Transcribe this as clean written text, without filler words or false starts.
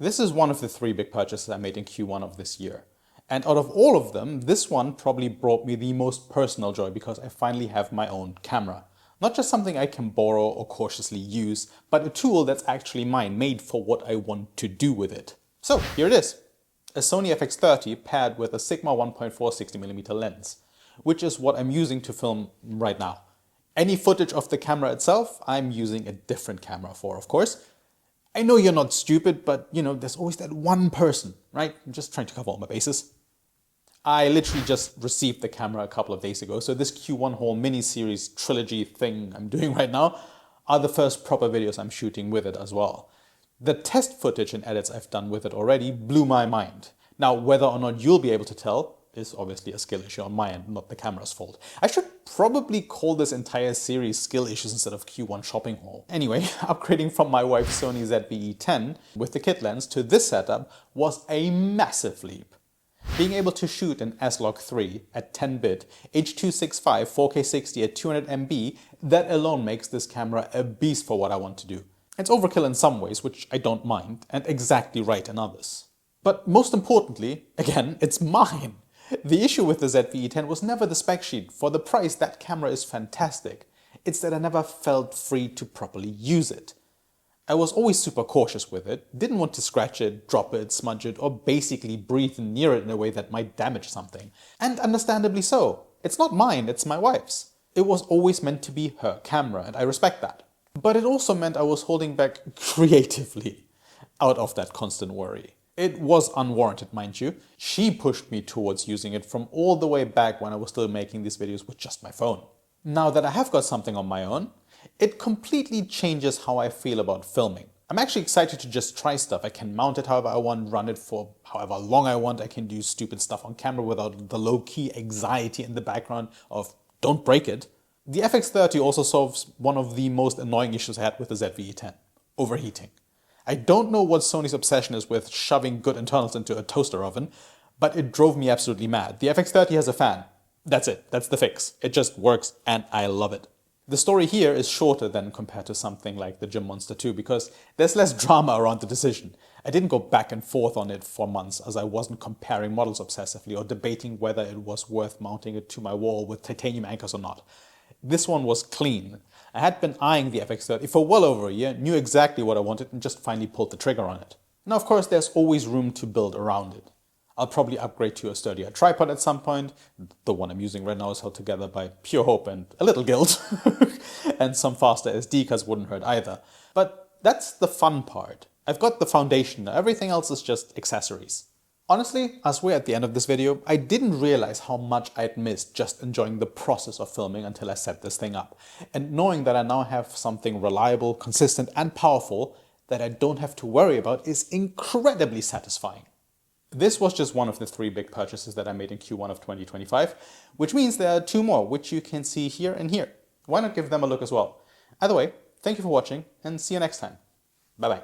This is one of the 3 big purchases I made in Q1 of this year. And out of all of them, this one probably brought me the most personal joy because I finally have my own camera. Not just something I can borrow or cautiously use, but a tool that's actually mine, made for what I want to do with it. So here it is. A Sony FX30 paired with a Sigma 1.4 60mm lens, which is what I'm using to film right now. Any footage of the camera itself, I'm using a different camera for, of course. I know you're not stupid, but there's always that one person, right? I'm just trying to cover all my bases. I literally just received the camera a couple of days ago, so this Q1 haul mini-series trilogy thing I'm doing right now are the first proper videos I'm shooting with it as well. The test footage and edits I've done with it already blew my mind. Now, whether or not you'll be able to tell is obviously a skill issue on my end, not the camera's fault. I should probably call this entire series skill issues instead of Q1 shopping haul. Anyway, upgrading from my wife's Sony ZV-E10 with the kit lens to this setup was a massive leap. Being able to shoot an S-Log3 at 10-bit, H.265 4K 60 at 200 MB, that alone makes this camera a beast for what I want to do. It's overkill in some ways, which I don't mind, and exactly right in others. But most importantly, again, it's mine. The issue with the ZV-E10 was never the spec sheet. For the price, that camera is fantastic. It's that I never felt free to properly use it. I was always super cautious with it, didn't want to scratch it, drop it, smudge it, or basically breathe near it in a way that might damage something. And understandably so. It's not mine, it's my wife's. It was always meant to be her camera, and I respect that. But it also meant I was holding back creatively out of that constant worry. It was unwarranted, mind you. She pushed me towards using it from all the way back when I was still making these videos with just my phone. Now that I have got something on my own, it completely changes how I feel about filming. I'm actually excited to just try stuff. I can mount it however I want, run it for however long I want. I can do stupid stuff on camera without the low-key anxiety in the background of don't break it. The FX30 also solves one of the most annoying issues I had with the ZV-E10, overheating. I don't know what Sony's obsession is with shoving good internals into a toaster oven, but it drove me absolutely mad. The FX30 has a fan. That's it. That's the fix. It just works and I love it. The story here is shorter than compared to something like the Gym Monster 2 because there's less drama around the decision. I didn't go back and forth on it for months as I wasn't comparing models obsessively or debating whether it was worth mounting it to my wall with titanium anchors or not. This one was clean. I had been eyeing the FX30 for well over a year, knew exactly what I wanted and just finally pulled the trigger on it. Now of course there's always room to build around it. I'll probably upgrade to a sturdier tripod at some point. The one I'm using right now is held together by pure hope and a little guilt. And some faster SD cards wouldn't hurt either. But that's the fun part. I've got the foundation, everything else is just accessories. Honestly, as we're at the end of this video, I didn't realize how much I'd missed just enjoying the process of filming until I set this thing up. And knowing that I now have something reliable, consistent and powerful that I don't have to worry about is incredibly satisfying. This was just one of the 3 big purchases that I made in Q1 of 2025, which means there are 2 more, which you can see here and here. Why not give them a look as well? Either way, thank you for watching and see you next time. Bye bye.